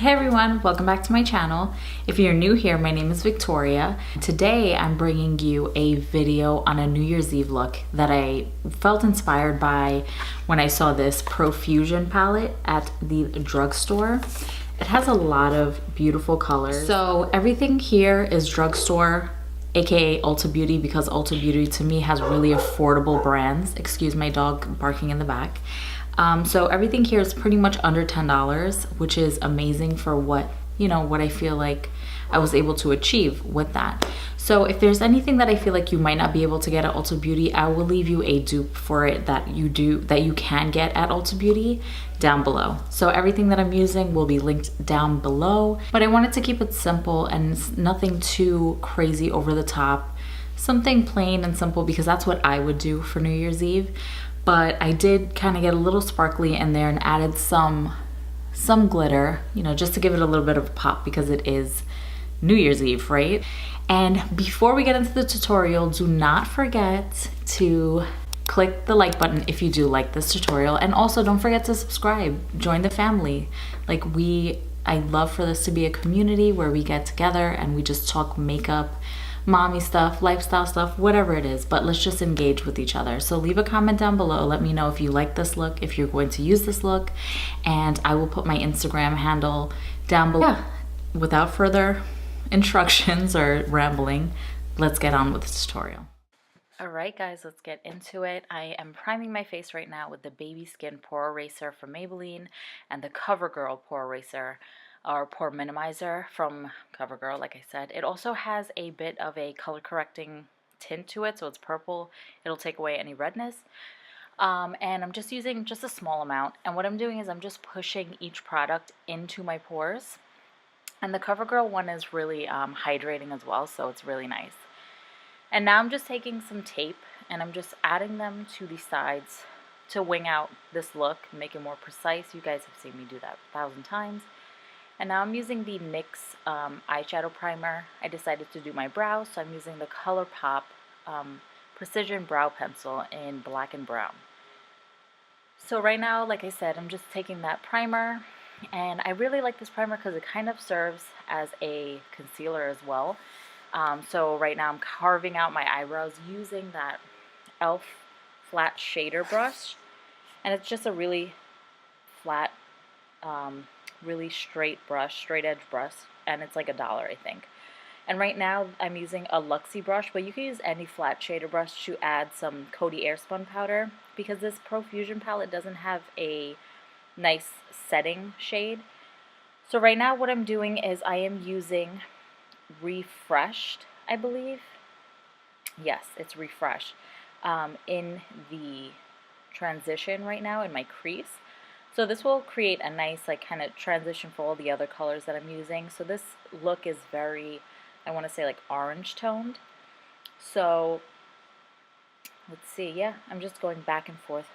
Hey everyone, welcome back to my channel. If you're new here, my name is Victoria. Today I'm bringing you a video on a New Year's Eve look that I felt inspired by when I saw this PROFUSION palette at the drugstore. It has a lot of beautiful colors. So everything here is drugstore, aka Ulta Beauty, because Ulta Beauty to me has really affordable brands. Excuse my dog barking in the back. So everything here is pretty much under $10, which is amazing for what I feel like I was able to achieve with that. So if there's anything that I feel like you might not be able to get at Ulta Beauty, I will leave you a dupe for it that you can get at Ulta Beauty down below. So everything that I'm using will be linked down below, but I wanted to keep it simple and nothing too crazy over the top. Something plain and simple, because that's what I would do for New Year's Eve. But I did kind of get a little sparkly in there and added some glitter, just to give it a little bit of a pop, because it is New Year's Eve, right? And before we get into the tutorial, do not forget to click the like button if you do like this tutorial, and also don't forget to subscribe, join the family. I love for this to be a community where we get together and we just talk makeup, mommy stuff, lifestyle stuff, whatever it is, but let's just engage with each other. So leave a comment down below, let me know if you like this look, if you're going to use this look, and I will put my Instagram handle down below. Yeah, without further instructions or rambling, let's get on with the tutorial. Alright guys, let's get into it. I am priming my face right now with the Baby Skin Pore Eraser from Maybelline and the CoverGirl Pore Eraser or Pore Minimizer from CoverGirl, like I said. It also has a bit of a color correcting tint to it, so it's purple. It'll take away any redness. And I'm just using just a small amount. And what I'm doing is I'm just pushing each product into my pores. And the CoverGirl one is really hydrating as well, so it's really nice. And now I'm just taking some tape and I'm just adding them to the sides to wing out this look, make it more precise. You guys have seen me do that 1,000 times. And now I'm using the NYX eyeshadow primer. I decided to do my brows, so I'm using the ColourPop Precision Brow Pencil in black and brown. So right now, like I said, I'm just taking that primer, and I really like this primer because it kind of serves as a concealer as well. So right now I'm carving out my eyebrows using that e.l.f. flat shader brush, and it's just a really flat, really straight edge brush, and it's like $1, I think. And right now I'm using a Luxie brush, but you can use any flat shader brush to add some Coty Airspun powder, because this PROFUSION palette doesn't have a nice setting shade. So right now what I'm doing is I am using Refreshed, I believe. Yes, it's Refreshed in the transition right now in my crease. So this will create a nice kind of transition for all the other colors that I'm using. So this look is very, I want to say orange toned. So let's see, yeah, I'm just going back and forth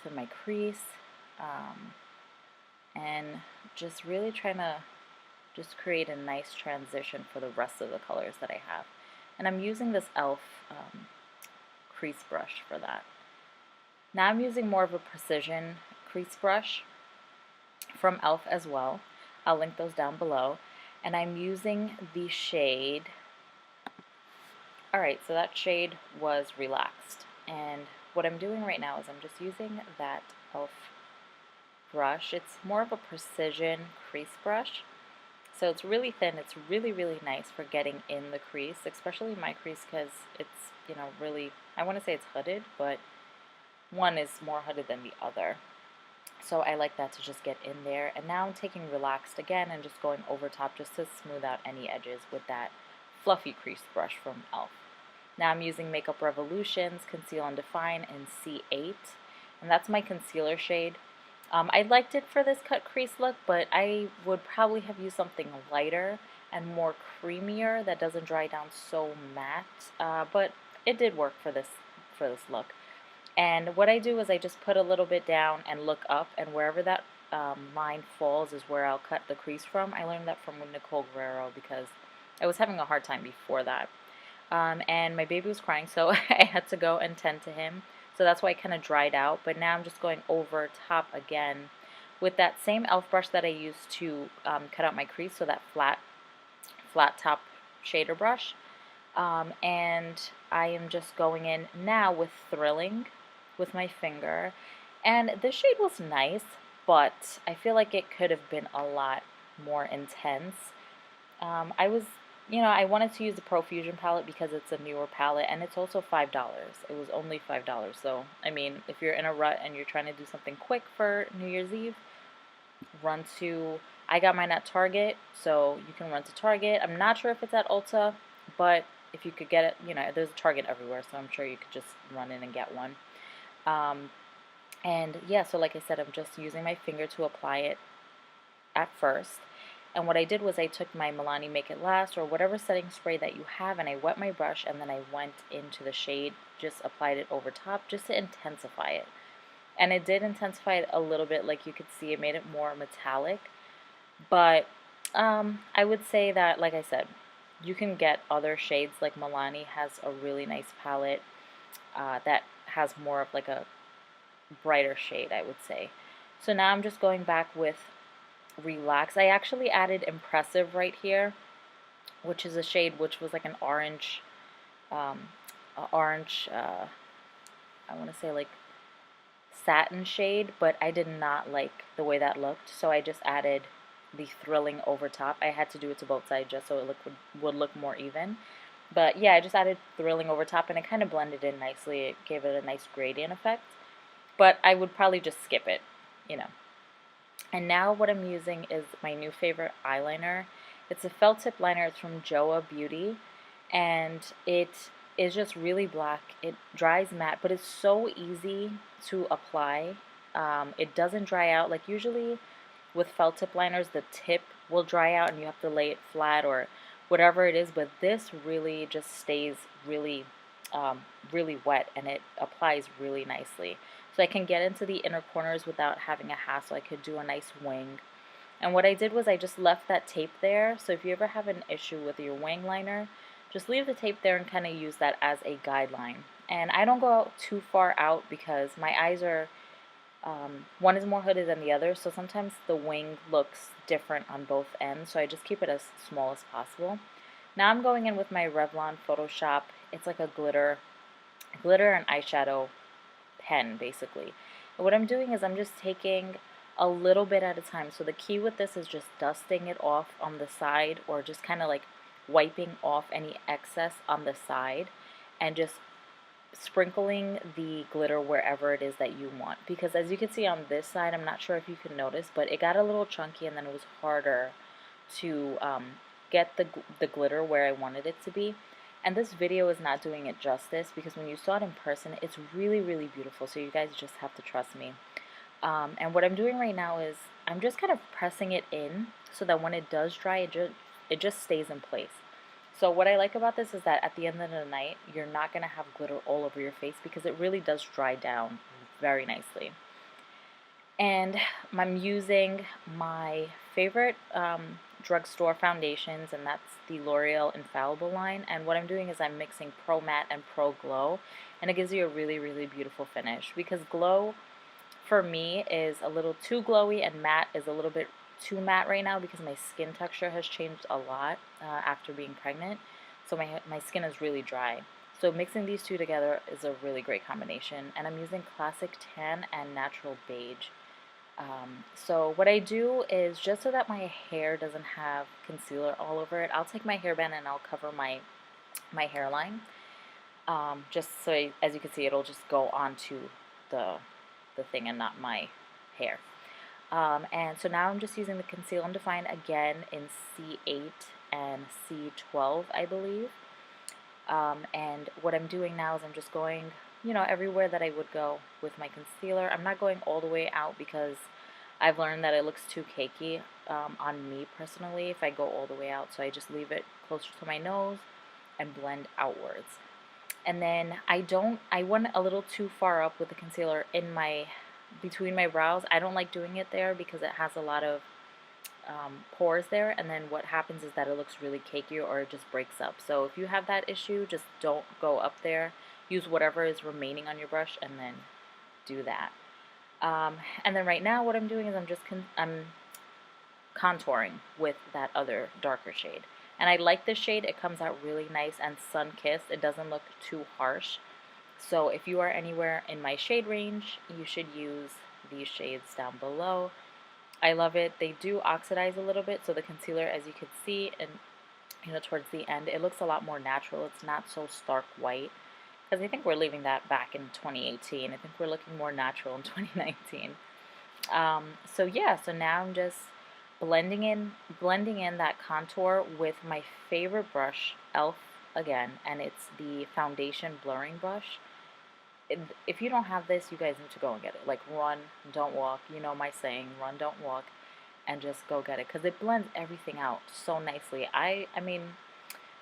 in my crease, and just really trying to just create a nice transition for the rest of the colors that I have. And I'm using this e.l.f. Crease brush for that. Now I'm using more of a precision crease brush from e.l.f. as well. I'll link those down below. And I'm using the shade, alright, so that shade was Relaxed. And what I'm doing right now is I'm just using that e.l.f. brush. It's more of a precision crease brush. So it's really thin. It's really, really nice for getting in the crease, especially my crease, because it's, really, I want to say it's hooded, but one is more hooded than the other. So I like that to just get in there. And now I'm taking Relaxed again and just going over top just to smooth out any edges with that fluffy crease brush from e.l.f. Now I'm using Makeup Revolution's Conceal Define in C8, and that's my concealer shade. I liked it for this cut crease look, but I would probably have used something lighter and more creamier that doesn't dry down so matte, but it did work for this look. And what I do is I just put a little bit down and look up, and wherever that line falls is where I'll cut the crease from. I learned that from Nicole Guerrero because I was having a hard time before that. And my baby was crying, so I had to go and tend to him. So that's why it kind of dried out. But now I'm just going over top again with that same e.l.f. brush that I used to cut out my crease, so that flat top shader brush. And I am just going in now with Thrilling with my finger. And this shade was nice, but I feel like it could have been a lot more intense. I was, I wanted to use the PROFUSION palette because it's a newer palette, and it's also $5. It was only $5. So, I mean, if you're in a rut and you're trying to do something quick for New Year's Eve, I got mine at Target, so you can run to Target. I'm not sure if it's at Ulta, but if you could get it, there's a Target everywhere, so I'm sure you could just run in and get one. And yeah, so like I said, I'm just using my finger to apply it at first. And what I did was I took my Milani Make It Last or whatever setting spray that you have, and I wet my brush, and then I went into the shade, just applied it over top just to intensify it. And it did intensify it a little bit, like you could see it made it more metallic. But I would say that, like I said, you can get other shades. Like Milani has a really nice palette that has more of like a brighter shade, I would say. So now I'm just going back with Relax. I actually added Impressive right here, which is a shade which was like an orange, I want to say like satin shade, but I did not like the way that looked, so I just added the Thrilling over top. I had to do it to both sides just so it would look more even. But yeah, I just added Thrilling over top, and it kind of blended in nicely. It gave it a nice gradient effect. But I would probably just skip it, And now what I'm using is my new favorite eyeliner. It's a felt tip liner. It's from Joa Beauty, and it is just really black. It dries matte, but it's so easy to apply. It doesn't dry out. Like usually with felt tip liners, the tip will dry out and you have to lay it flat or whatever it is, but this really just stays really, really wet, and it applies really nicely. So I can get into the inner corners without having a hassle. I could do a nice wing. And what I did was I just left that tape there. So if you ever have an issue with your wing liner, just leave the tape there and kind of use that as a guideline. And I don't go out too far out because my eyes are, one is more hooded than the other, so sometimes the wing looks different on both ends, so I just keep it as small as possible. Now I'm going in with my Revlon Photoshop. It's like a glitter and eyeshadow pen, basically. And what I'm doing is I'm just taking a little bit at a time. So the key with this is just dusting it off on the side, or just kind of like wiping off any excess on the side, and just sprinkling the glitter wherever it is that you want. Because as you can see on this side, I'm not sure if you can notice, but it got a little chunky, and then it was harder to get the glitter where I wanted it to be. And this video is not doing it justice, because when you saw it in person, it's really, really beautiful. So you guys just have to trust me. And what I'm doing right now is I'm just kind of pressing it in so that when it does dry, it just stays in place. So what I like about this is that at the end of the night, you're not going to have glitter all over your face, because it really does dry down very nicely. And I'm using my favorite drugstore foundations, and that's the L'Oreal Infallible line. And what I'm doing is I'm mixing Pro Matte and Pro Glow, and it gives you a really, really beautiful finish, because glow for me is a little too glowy, and matte is a little bit too matte right now, because my skin texture has changed a lot after being pregnant. So my skin is really dry. So mixing these two together is a really great combination. And I'm using Classic Tan and Natural Beige. So what I do is, just so that my hair doesn't have concealer all over it, I'll take my hairband and I'll cover my hairline. Just so, as you can see, it'll just go onto the thing and not my hair. And so now I'm just using the Conceal and Define again in C8 and C12, I believe. And what I'm doing now is I'm just going, everywhere that I would go with my concealer. I'm not going all the way out, because I've learned that it looks too cakey on me personally if I go all the way out. So I just leave it closer to my nose and blend outwards. And then I went a little too far up with the concealer in between my brows. I don't like doing it there because it has a lot of pores there, and then what happens is that it looks really cakey, or it just breaks up. So if you have that issue, just don't go up there. Use whatever is remaining on your brush and then do that. And then right now what I'm doing is I'm contouring with that other darker shade. And I like this shade. It comes out really nice and sun-kissed. It doesn't look too harsh. So if you are anywhere in my shade range, you should use these shades down below. I love it. They do oxidize a little bit, so the concealer, as you can see, and towards the end, it looks a lot more natural. It's not so stark white, because I think we're leaving that back in 2018. I think we're looking more natural in 2019. So yeah, so now I'm just blending in that contour with my favorite brush, e.l.f. again, and it's the foundation blurring brush. If you don't have this, you guys need to go and get it. Like, run, don't walk. You know my saying, run, don't walk, and just go get it, because it blends everything out so nicely. I mean,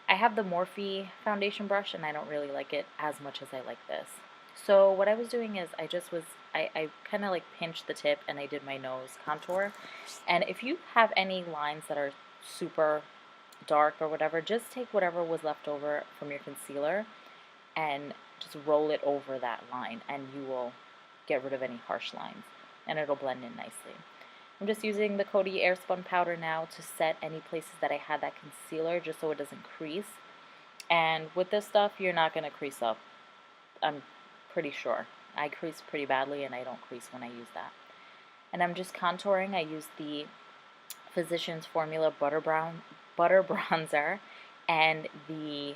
I have the Morphe foundation brush, and I don't really like it as much as I like this. So what I was doing is I kind of like pinched the tip, and I did my nose contour. And if you have any lines that are super dark or whatever, just take whatever was left over from your concealer and just roll it over that line, and you will get rid of any harsh lines, and it'll blend in nicely. I'm just using the Coty Airspun powder now to set any places that I had that concealer, just so it doesn't crease. And with this stuff, you're not going to crease up. I'm pretty sure. I crease pretty badly, and I don't crease when I use that. And I'm just contouring. I use the Physicians Formula Butter Bronzer and the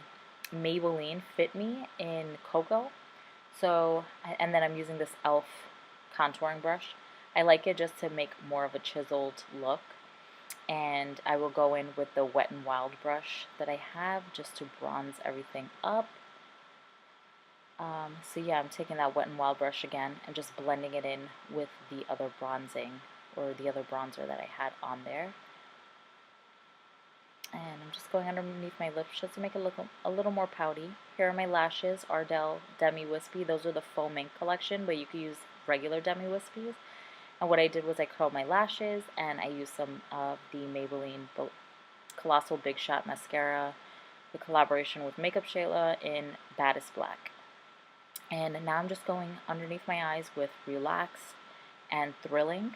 Maybelline Fit Me in Cocoa. So, and then I'm using this e.l.f. contouring brush. I like it just to make more of a chiseled look. And I will go in with the Wet n Wild brush that I have just to bronze everything up. So yeah, I'm taking that Wet n Wild brush again and just blending it in with the other bronzing, or the other bronzer that I had on there. And I'm just going underneath my lips just to make it look a little more pouty. Here are my lashes, Ardell Demi Wispie. Those are the Faux Mink collection, but you could use regular Demi Wispies. And what I did was I curled my lashes, and I used some of the Maybelline Colossal Big Shot Mascara, the collaboration with Makeup Shayla in Baddest Black. And now I'm just going underneath my eyes with Relaxed and Thrilling,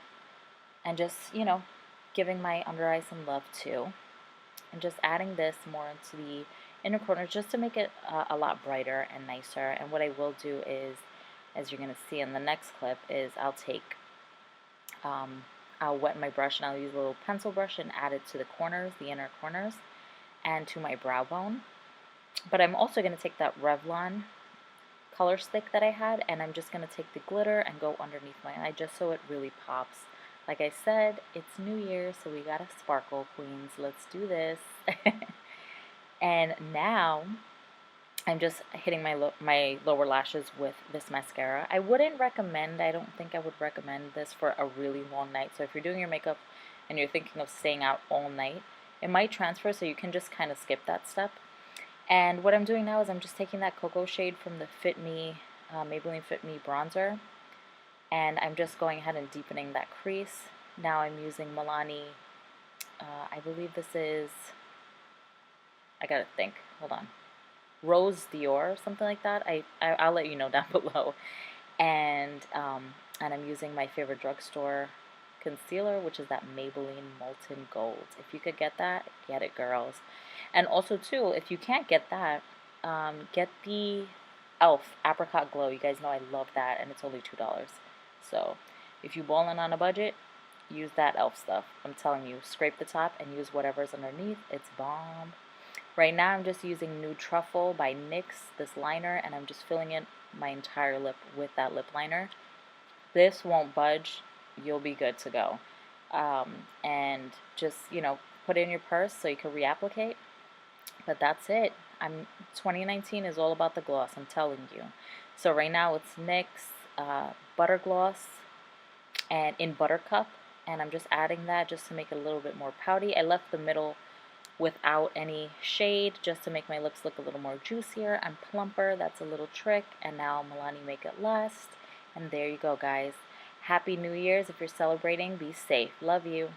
and just, giving my under eye some love too. And just adding this more into the inner corners just to make it a lot brighter and nicer. And what I will do is, as you're going to see in the next clip, is I'll wet my brush, and I'll use a little pencil brush and add it to the corners, the inner corners, and to my brow bone. But I'm also going to take that Revlon color stick that I had, and I'm just going to take the glitter and go underneath my eye just so it really pops. Like I said, it's New Year, so we gotta sparkle, queens. Let's do this. And now I'm just hitting my lower lashes with this mascara. I don't think I would recommend this for a really long night. So if you're doing your makeup and you're thinking of staying out all night, it might transfer, so you can just kind of skip that step. And what I'm doing now is I'm just taking that cocoa shade from the Fit Me, Maybelline Fit Me bronzer, and I'm just going ahead and deepening that crease. Now I'm using Milani, I believe this is, I gotta think, hold on, Rose Dior, something like that. I'll let you know down below. And I'm using my favorite drugstore concealer, which is that Maybelline Molten Gold. If you could get that, get it, girls. And also too, if you can't get that, get the e.l.f. Apricot Glow. You guys know I love that, and it's only $2. So if you're balling on a budget, use that e.l.f. stuff. I'm telling you, scrape the top and use whatever's underneath. It's bomb. Right now I'm just using Nude Truffle by NYX, this liner, and I'm just filling in my entire lip with that lip liner. This won't budge. You'll be good to go. And just, put it in your purse so you can reapplicate. But that's it. 2019 is all about the gloss, I'm telling you. So right now it's NYX Butter Gloss and in Buttercup, and I'm just adding that just to make it a little bit more pouty. I left the middle without any shade just to make my lips look a little more juicier and plumper. That's a little trick. And now Milani Make It Last. And there you go, guys. Happy New Year's. If you're celebrating, be safe. Love you.